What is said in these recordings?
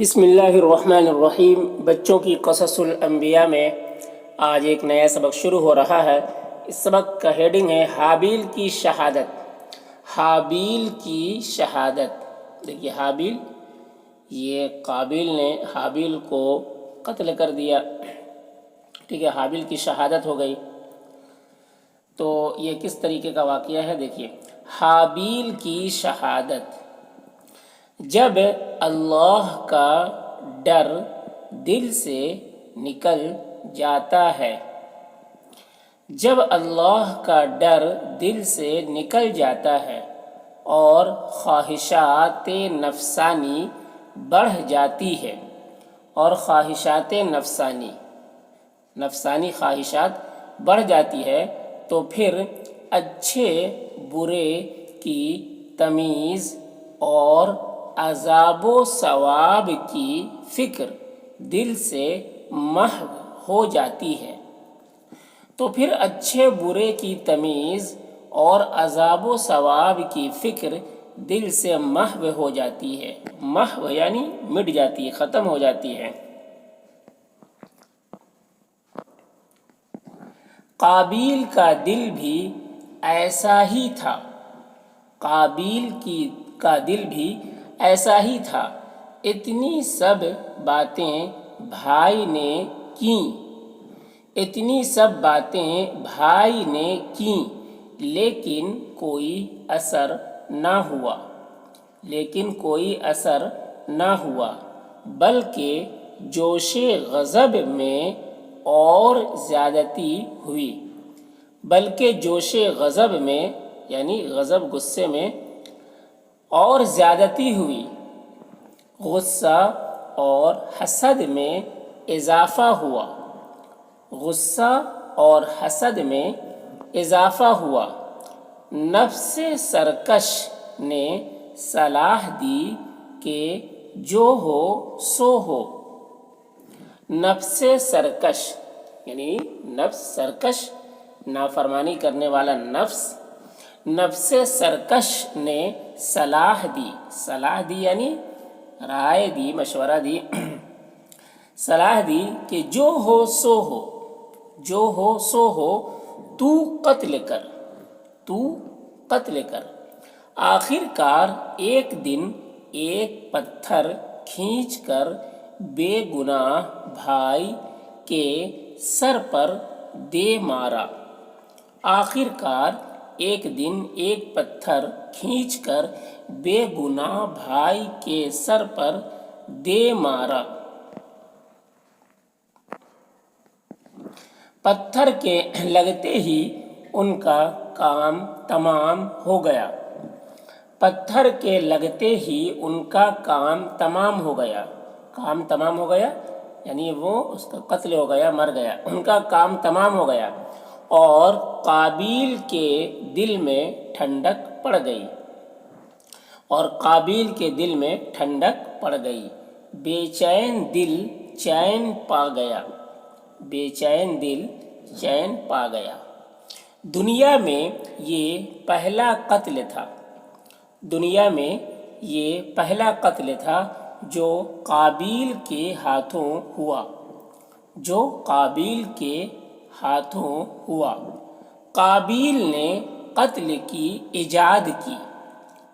بسم اللہ الرحمن الرحیم۔ بچوں کی قصص الانبیاء میں آج ایک نیا سبق شروع ہو رہا ہے۔ اس سبق کا ہیڈنگ ہے حابیل کی شہادت۔ حابیل کی شہادت۔ دیکھیے، حابیل، یہ قابیل نے حابیل کو قتل کر دیا، ٹھیک ہے، حابیل کی شہادت ہو گئی۔ تو یہ کس طریقے کا واقعہ ہے؟ دیکھیے، حابیل کی شہادت۔ جب اللہ کا ڈر دل سے نکل جاتا ہے، جب اللہ کا ڈر دل سے نکل جاتا ہے اور خواہشات نفسانی بڑھ جاتی ہے، اور خواہشات نفسانی خواہشات بڑھ جاتی ہے، تو پھر اچھے برے کی تمیز اور عذاب و ثواب کی فکر دل سے محو ہو جاتی ہے۔ تو پھر اچھے برے کی تمیز اور عذاب و ثواب کی فکر دل سے محو ہو جاتی ہے۔ محو یعنی مٹ جاتی ہے، ختم ہو جاتی ہے۔ قابیل کا دل بھی ایسا ہی تھا۔ قابیل کا دل بھی ایسا ہی تھا۔ اتنی سب باتیں بھائی نے کیں، اتنی سب باتیں بھائی نے کیں، لیکن کوئی اثر نہ ہوا، لیکن کوئی اثر نہ ہوا، بلکہ جوش غضب میں اور زیادتی ہوئی، بلکہ جوش غضب میں یعنی غضب غصے میں اور زیادتی ہوئی، غصہ اور حسد میں اضافہ ہوا، غصہ اور حسد میں اضافہ ہوا۔ نفس سرکش نے صلاح دی کہ جو ہو سو ہو۔ نفس سرکش یعنی نفس سرکش، نافرمانی کرنے والا نفس، نفس سرکش نے صلاح دی یعنی رائے دی، مشورہ دی، صلاح دی کہ جو ہو سو ہو، جو ہو سو ہو، تو قتل کر۔ آخر کار ایک دن ایک پتھر کھینچ کر بے گناہ بھائی کے سر پر دے مارا۔ آخر کار ایک دن ایک پتھر کھینچ کر بے گناہ بھائی کے سر پر دے مارا۔ پتھر کے لگتے ہی ان کا کام تمام ہو گیا۔ پتھر کے لگتے ہی ان کا کام تمام ہو گیا۔ کام تمام ہو گیا یعنی وہ اس کا قتل ہو گیا، مر گیا، ان کا کام تمام ہو گیا۔ اور قابیل کے دل میں ٹھنڈک پڑ گئی، اور قابیل کے دل میں ٹھنڈک پڑ گئی۔ بے چین دل چین پا گیا، بے چین دل چین پا گیا۔ دنیا میں یہ پہلا قتل تھا، دنیا میں یہ پہلا قتل تھا جو قابیل کے ہاتھوں ہوا، جو قابیل کے ہاتھوں ہوا۔ قابیل نے قتل کی ایجاد کی،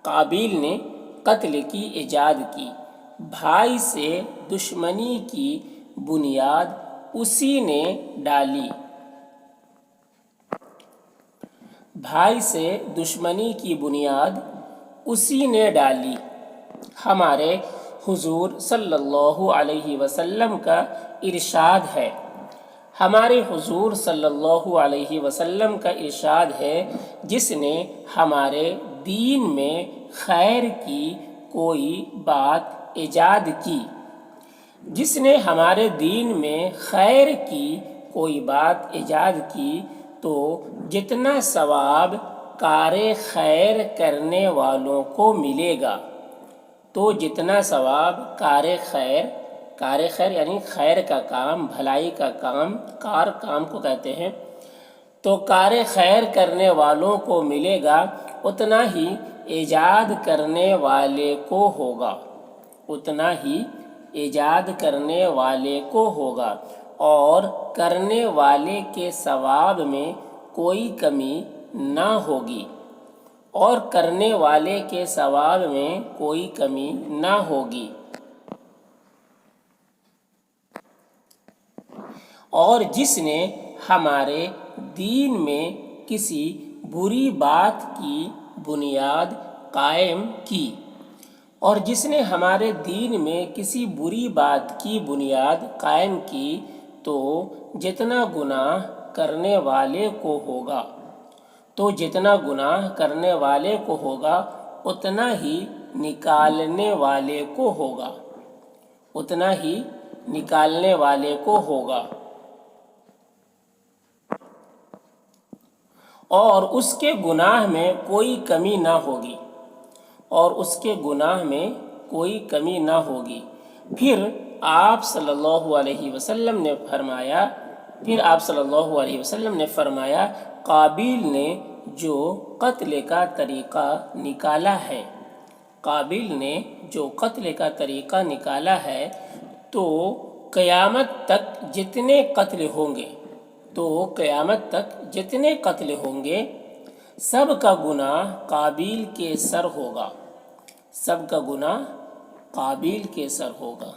قابیل نے قتل کی ایجاد کی۔ بھائی سے دشمنی کی بنیاد اسی نے ڈالی، بھائی سے دشمنی کی بنیاد اسی نے ڈالی۔ ہمارے حضور صلی اللہ علیہ وسلم کا ارشاد ہے، ہمارے حضور صلی اللہ علیہ وسلم کا ارشاد ہے، جس نے ہمارے دین میں خیر کی کوئی بات ایجاد کی، جس نے ہمارے دین میں خیر کی کوئی بات ایجاد کی، تو جتنا ثواب کار خیر کرنے والوں کو ملے گا، تو جتنا ثواب کار خیر یعنی خیر کا کام، بھلائی کا کام، کام کو کہتے ہیں، تو کار خیر کرنے والوں کو ملے گا، اتنا ہی ایجاد کرنے والے کو ہوگا، اتنا ہی ایجاد کرنے والے کو ہوگا اور کرنے والے کے ثواب میں کوئی کمی نہ ہوگی اور کرنے والے کے ثواب میں کوئی کمی نہ ہوگی۔ اور جس نے ہمارے دین میں کسی بری بات کی بنیاد قائم کی اور جس نے ہمارے دین میں کسی بری بات کی بنیاد قائم کی تو جتنا گناہ کرنے والے کو ہوگا اتنا ہی نکالنے والے کو ہوگا اور اس کے گناہ میں کوئی کمی نہ ہوگی۔ پھر آپ صلی اللہ علیہ وسلم نے فرمایا قابیل نے جو قتل کا طریقہ نکالا ہے تو قیامت تک جتنے قتل ہوں گے سب کا گناہ قابیل کے سر ہوگا